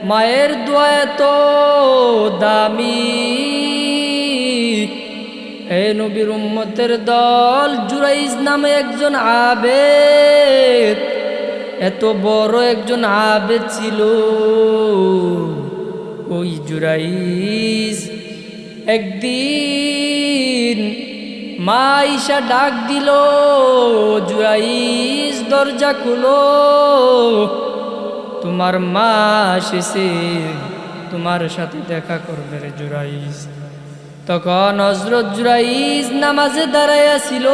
মায়ের দোয়া এত দামি। এ নবীর উম্মতের দল, জুরাইজ নামে একজন আবেদ, এত বড় একজন আবেদ ছিল। ওই জুরাইজ একদিন মা ঈশা ডাক দিল, জুরাইজ দরজা খুলো, তোমার মা এসেছে, তোমার সাথে দেখা করবে রে জুরাইজ। তখন হযরত জুরাইজ নামাজে দাঁড়াইয়া ছিল।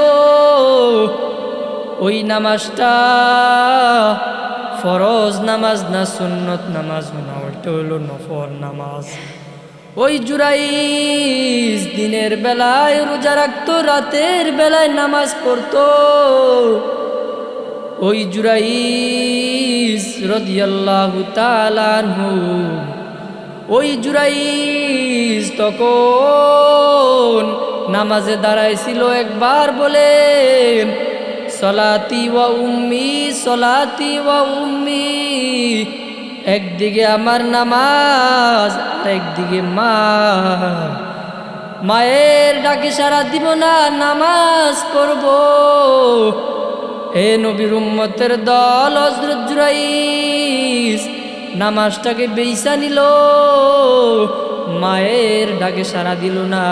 ওই নামাজটা ফরজ নামাজ না সুন্নত নামাজ না, ওইটা হলো নফল নামাজ। ওই জুরাইজ দিনের বেলায় রোজা রাখতো, রাতের বেলায় নামাজ পড়তো। ওই জুরাইজ রাদিয়াল্লাহু তাআলা আনহু, ওই জুরাইজ তখন নামাজে দাঁড়াইছিল। একবার বলেন সলাতি ওয়া উম্মি, সলাতি ওয়া উম্মি। একদিকে আমার নামাজ আর একদিকে মা, মায়ের ডাকে সাড়া দিব না, নামাজ পড়ব। হে নবীর উম্মতের দল, হযরত জুরাইজ নামাজটাকে বেইসা নিল, মায়ের ডাকে সাড়া দিল না।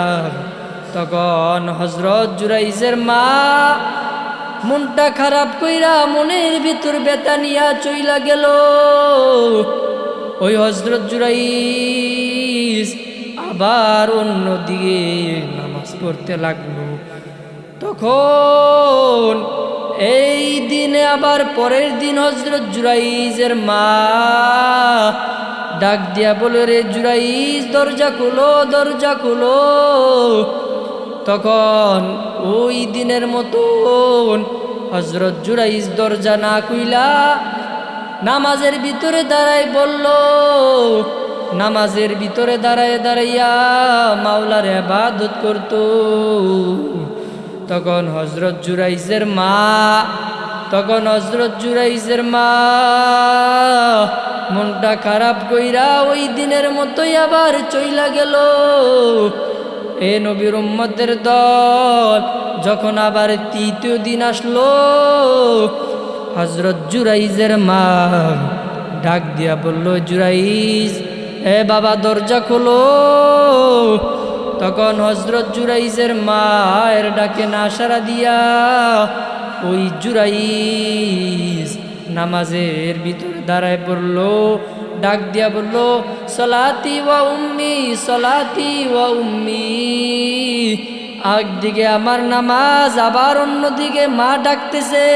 তখন হযরত জুরাইজের মা মনটা খারাপ কইরা, মনের ভিতর ব্যথা নিয়া চইলা গেল। ওই হযরত জুরাইজ আবার অন্যদিকে নামাজ পড়তে লাগলো। তখন এই দিনে আবার পরের দিন হযরত জুরাইজের মা ডাক দিয়া বলে, রে জুরাইজ দরজা খুলো, দরজা খুলো। তখন ওই দিনের মতন হযরত জুরাইজ দরজা না খুইলা নামাজের ভিতরে দাঁড়াই বলল, নামাজের ভিতরে দাঁড়ায় দাঁড়াইয়া মাওলার ইবাদত করত। তখন হযরত জুরাইজের মা মনটা খারাপ কইরা ওই দিনের মতোই আবার চইলা গেল। এ নবীর উম্মতের দল, যখন আবার তৃতীয় দিন আসলো, হযরত জুরাইজের মা ডাক দিয়া বলল, জুরাইজ এ বাবা দরজা খোলো। তখন হযরত জুরাইজের মায়ের ডাকে না সাড়া দিয়া ওই জুরাইজ নামাজের ভিতরে দাঁড়ায় পড়ল, ডাক দিয়া বলল, সলাতি ওয়া উম্মি, সলাতি ওয়া উম্মি। একদিকে আমার নামাজ, আবার অন্যদিকে মা ডাকতেছে,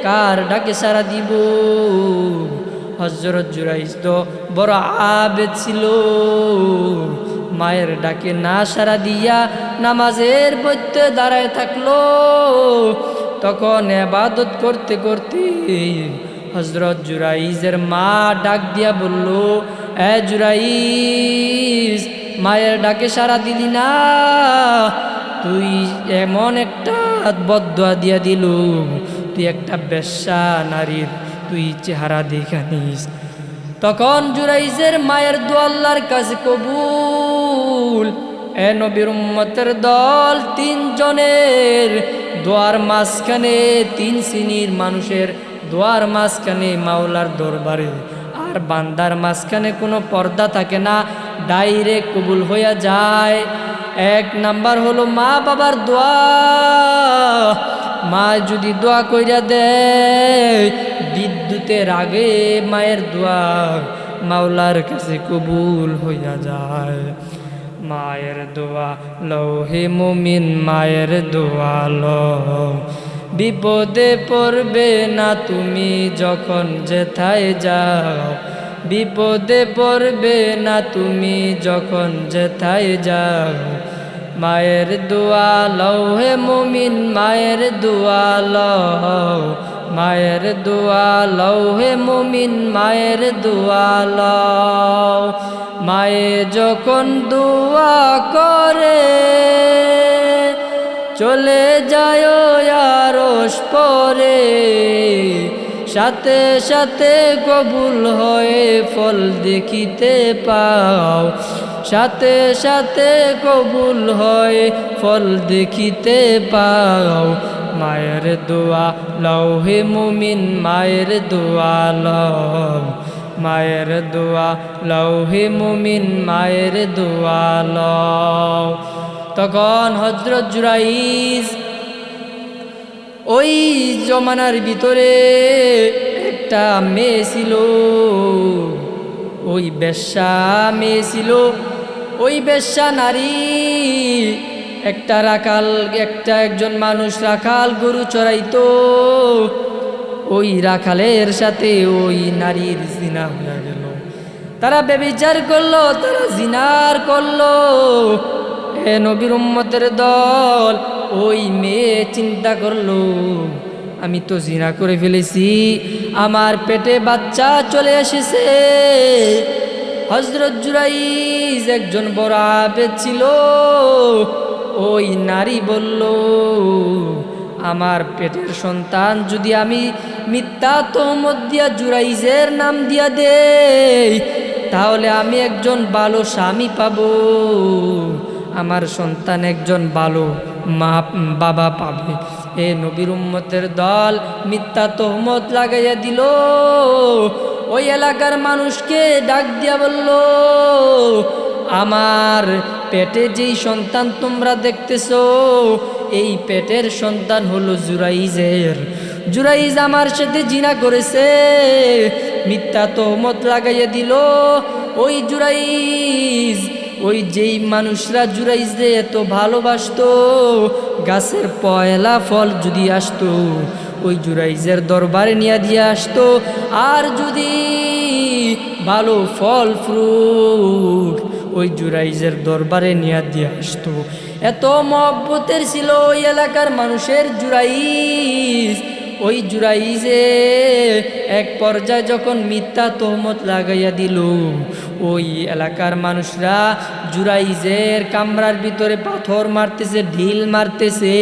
কার ডাকে সাড়া দিব? হযরত জুরাইজ তো বড় আবেদ ছিল, মায়ের ডাকে না সাড়া দিয়া নামাজের মধ্যে দাঁড়ায় থাকলো। তখন ইবাদত করতে করতে হযরত জুরাইজের মা ডাক দিয়া বলল, এ জুরাইজ, মায়ের ডাকে সাড়া দিলি না, তুই এমন একটা বদদুয়া দিয়া দিল, তুই একটা বেশ্যা নারীর তুই চেহারা দেখা নিস। তখন জুরাইজের মায়ের দোয়া আল্লাহর কাছে কবুল। এ নবীর উম্মতের দল, তিনজনের দোয়ার মাঝখানে, তিন শ্রেণীর মানুষের দোয়ার মাঝখানে মাওলার দরবারে আর বান্দার মাঝখানে কোনো পর্দা থাকে না, ডাইরেক্ট কবুল হইয়া যায়। এক নাম্বার হলো মা বাবার দোয়া। মা যদি দোয়া কইরা দেয়, বিদ্যুতের আগে মায়ের দোয়া মাওলার কাছে কবুল হইয়া যায়। মায়ের দোয়া লও হে মুমিন, মায়ের দোয়া লও, বিপদে পড়বে না তুমি যখন যেথায় যাও, বিপদে পড়বে না তুমি যখন যেথায় যাও। মায়ের দোয়া লও হে মুমিন, মায়ের দোয়া লও, মায়ের দোয়া লও হে মুমিন, মায়ের দোয়া লও। মায়ে যখন দোয়া করে, চলে যায় আরশ পরে, সাথে সাথে কবুল হয়ে ফল দেখিতে পাও, সাথে সাথে কবুল হয় ফল দেখিতে পাও। মায়ের দোয়া লও হে মুমিন, মায়ের দোয়া লও, মায়ের দোয়া লও হে মুমিন, মায়ের দোয়া লও। তখন হযরত জুরাইজ ওই জমানার ভিতরে একটা মেয়ে ছিল, ওই বেশ্যা মেয়ে ছিল, ওই বেশ্যা নারী একটা রাখাল, একজন মানুষ রাখাল গরু চড়াইতো, ওই রাখালের সাথে ওই নারীর জিনা হয়ে গেল। তারা ব্যভিচার করলো, তারা জিনার করলো। এ নবীর উম্মতের দল, ওই মেয়ে চিন্তা করলো আমি তো জিনা করে ফেলেছি, আমার পেটে বাচ্চা চলে এসেছে। হযরত জুরাইজ একজন বড় আবেদ ছিল। ওই নারী বলল আমার পেটের সন্তান যদি আমি মিথ্যা তহমত দিয়া জুরাইজের নাম দিয়া দেই, তাহলে আমি একজন ভালো স্বামী পাবো, আমার সন্তান একজন ভালো বাবা পাবে। এ নবীর উম্মতের দল মিথ্যা তহমত লাগাইয়া দিল। ওই এলাকার মানুষকে ডাক দিয়া বলল আমার পেটে যেই সন্তান তোমরা দেখতেছো, এই পেটের সন্তান হলো জুরাইজের। জুরাইজ আমার সাথে জিনা করেছে, মিথ্যা তহমত লাগাইয়া দিল। ওই জুরাইজ, ওই যেই মানুষরা জুরাইজে এত ভালোবাসতো, গাছের পয়লা ফল যদি আসতো ওই জুরাইজের দরবারে নিয়ে দিয়ে আসতো, আর যদি ভালো ফল ফ্রুট ওই জুরাইজের দরবারে নিয়ে দিয়ে আসতো। এত মহব্বতের ছিল ওই এলাকার মানুষের জুরাইজ। ওই জুরাইজে এক পর্যায়ে যখন মিথ্যা তহমত লাগাইয়া দিল, ওই এলাকার মানুষরা জুরাইজের কামরার ভিতরে পাথর মারতেছে, ঢিল মারতেছে।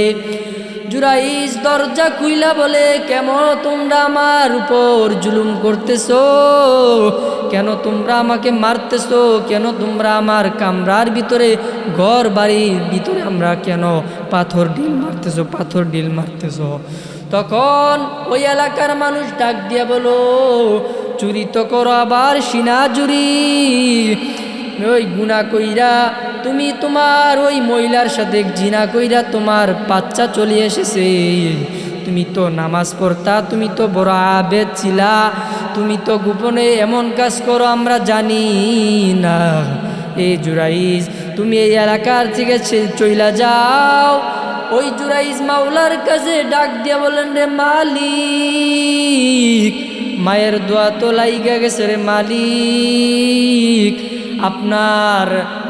জুরাইজ দরজা খুইলা বলে কেমন তোমরা আমার উপর জুলুম করতেছো, কেন তোমরা আমাকে মারতেছো, কেন তোমরা আমার কামরার ভিতরে ঘর বাড়ির ভিতরে আমরা কেন পাথর ঢিল মারতেছো, পাথর ঢিল মারতেছো। তখন ওই এলাকার মানুষ ডাক দিয়া বলো চুরি তো করো আবার সিনা জুরি, ওই গুনাহ কইরা তুমি তোমার ওই মহিলার সাথে জিনা কইরা তোমার বাচ্চা চলে এসেছে। তুমি তো নামাজ পড়তা, তুমি তো বড় আবেদ ছিলা, তুমি তো গোপনে এমন কাজ করো আমরা জানি না। এই জুরাইজ তুমি এই এলাকার থেকে চইলা যাও। ওই জুরাইজ মাওলার কাছে ডাক দিয়া বলেন রে মালিক, মায়ের দোয়া তো লাইগা গেছে রে মালিক,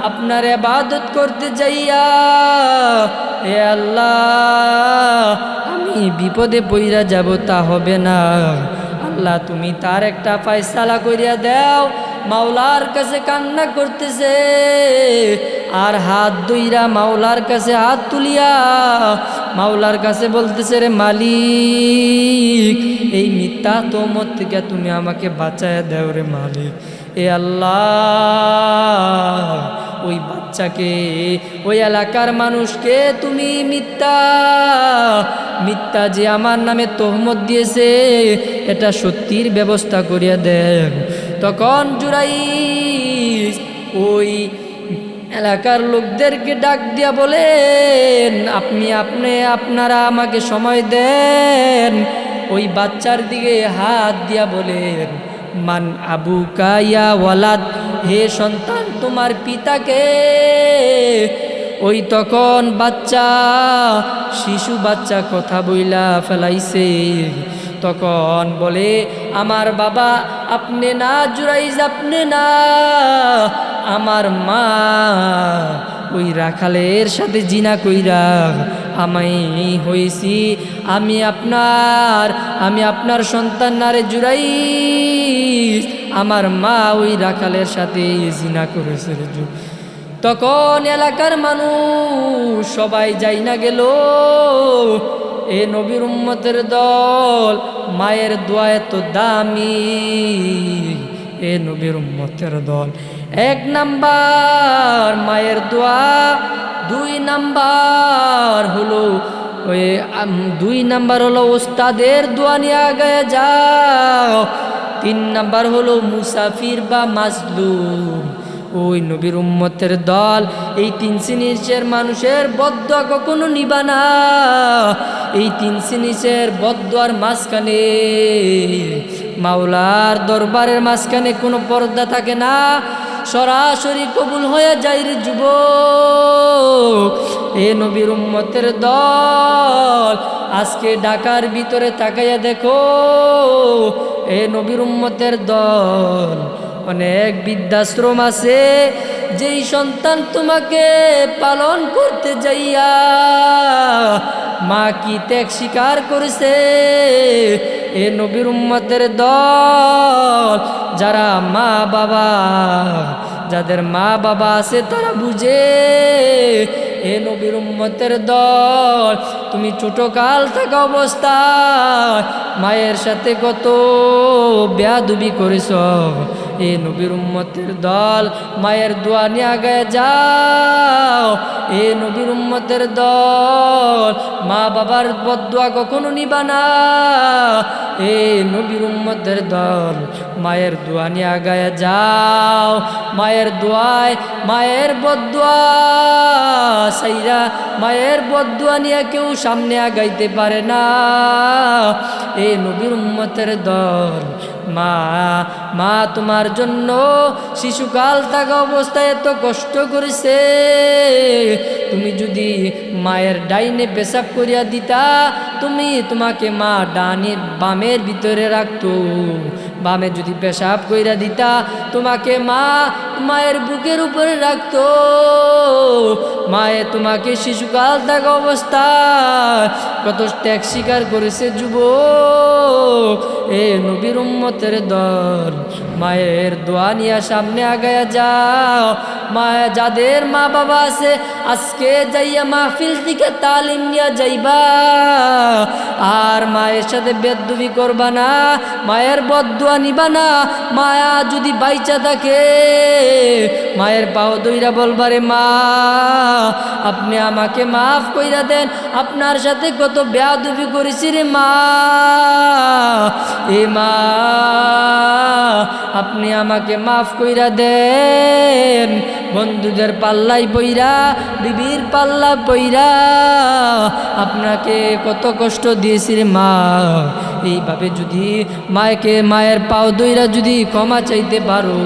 আপনার ইবাদত করতে যাইয়া হে আল্লাহ আমি বিপদে পইরা যাব, তা হবে না। আল্লাহ তুমি তার একটা ফয়সালা করিয়া দাও। মাওলার কাছে কান্না করতেছে, আর হাত দুইরা মাওলার কাছে হাত তুলিয়া মাওলার কাছে বলতেছে রে মালিক এই মিথ্যা তহমত থেকে তুমি আমাকে বাঁচায়া দাও রে মালিক। এ আল্লাহ ওই বাচ্চাকে, ওই এলাকার মানুষকে তুমি মিথ্যা যে আমার নামে তহমত দিয়েছে এটা সত্যির ব্যবস্থা করিয়া দেন। তখন জুরাইজ ওই এলাকার লোকদেরকে ডাক দিয়া বলেন আপনারা আমাকে সময় দেন। ওই বাচ্চার দিকে হাত দিয়া বলেন মান আবু কায়া ওয়ালাদ, হে সন্তান তোমার পিতাকে। ওই তখন শিশু বাচ্চা কথা বইলা ফেলাইছে। তখন বলে আমার বাবা আপনি না, জুরাইজ আপনি না, আমার মা ওই রাখালের সাথে জিনা কইরা আমি হয়েছি, আমি আপনার সন্তান না রে জুরাইজ, আমার মা ওই রাখালের সাথে জিনা করেছে রে। তখন এলাকার মানুষ সবাই যাই না গেল, এ নবীর উম্মতের দল, মায়ের দোয়া এত দামি। এ নবীর উম্মতের দল, 1 নাম্বার মায়ের দোয়া, 2 নাম্বার হলো ওই 2 নাম্বার হলো ওস্তাদের দোয়া নিয়ে আগে যাও। 3 নাম্বার হলো মুসাফির বা মাজলুম। ওই নবীর উম্মতের দল এই 3 শ্রেণীর মানুষের বদদোয়া কখনো নিবা না। এই 3 শ্রেণীর বদদোয়ার মাঝখানে, মাওলার দরবারের মাঝখানে কোনো পর্দা থাকে না, সরাসরি কবুল হয়ে যায় রে যুবক। এ নবীর উম্মতের দল, আজকে ঢাকার ভিতরে তাকাইয়া দেখো, এ নবীর উম্মতের দল, অনেক বৃদ্ধাশ্রম আছে, যেই সন্তান তোমাকে পালন করতে যাইয়া মা কি ত্যাগ স্বীকার করেছে। এ নবীর উম্মতের দল, যারা মা বাবা, যাদের মা বাবা আছে তারা বুঝে। এ নবীর উম্মতের দল, তুমি ছোট কাল থাকা অবস্থায় মায়ের সাথে কত বেয়াদবি করেছ। এ নবীর উম্মতের দল, মায়ের দোয়া নিয়ে আগে যাও। এ নবীর উম্মতের দল, মা বাবার বদদোয়া কখনো নিবা না। এ নবীর উম্মতের দল, মায়ের দোয়া নিয়ে আগায় যাও। মায়ের দোয়ায়, মায়ের বদদোয়া সাইরা, মায়ের বদদোয়া নিয়ে কেউ সামনে আগাইতে পারে না। এ নবীর উম্মতের দল, মা তোমার জন্য শিশুকাল থাকা অবস্থায় এত কষ্ট করেছে। তুমি যদি মায়ের ডাইনে পেশাব করিয়া দিতা, তোমাকে মা ডানে বামের ভিতরে রাখতো। বামে যদি পেশাব কইরা দিতা, তোমাকে মায়ের বুকের উপরে রাখতো। মায়ে তোমাকে শিশুকাল থাকা অবস্থায় কত ত্যাগ স্বীকার করেছে যুবক। এ নবীর উম্মতের দল, মায়ের দোয়া নিয়ে সামনে আগায়া যাও। যাদের মা বাবা আছে, আজকে যাইয়া মাহফিল থেকে তালিম নিয়ে যাইবা। আর মায়ের সাথে বেদবি করবা না, মায়ের বদদোয়া নিবা না। মায়া যদি বাইচা থাকে, মায়ের পাও দইরা বলবারে, মা আপনি আমাকে মাফ কইরা দেন, আপনার সাথে কত বেয়াদবি করেছি রে মা। এ মা আপনি আমাকে মাফ কইরা দেন। বন্ধুদের পাল্লাই পইরা, বিবির পাল্লা পইরা আপনাকে কত কষ্ট দিয়েছি রে মা। এইভাবে যদি মায়ের পাও দইরা যদি ক্ষমা চাইতে পারো,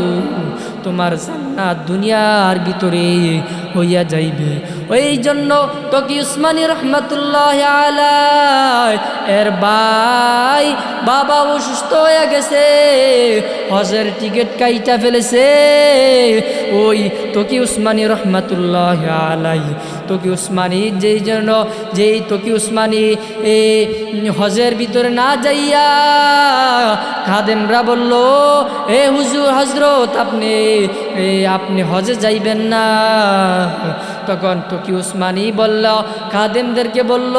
তোমার জান্নাত দুনিয়ার ভিতরে হইয়া যাইবে। ওই জন্য তকি উসমানী রহমতুল্লাহ আলাই এর বাবা অসুস্থ হয়ে গেছে, হজের টিকিট কাইটা ফেলেছে। ওই তকি উসমানী রহমতুল্লাহ আলাই, তকি উসমানী যেই তকি উসমানী হজের ভিতরে না যাইয়া খাদেমরা বলল, এ হুজুর হজরত আপনি হজে যাইবেন না। তখন তকি উসমানী বলল, খাদেমদেরকে বলল,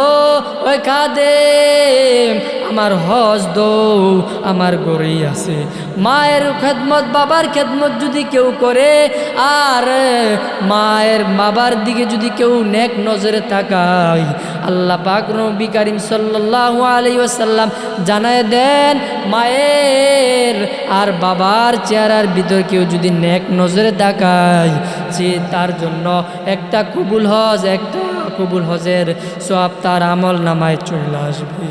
ওই খাদেম আমার হজ দো, আমার গড়েই আছে। মায়ের খেদমত, বাবার খেদমত যদি কেউ করে, আর মায়ের বাবার দিকে যদি কেউ নেক নজরে তাকায়, আল্লাহ পাক নবী করিম সাল্লাল্লাহু আলাইহি ওয়াসাল্লাম জানায় দেন, মায়ের আর বাবার চেহারার ভিতর কেউ যদি নেক নজরে তাকায়, সে তার জন্য একটা কবুল হজের সওয়াব তার আমল নামায় চলে আসবে।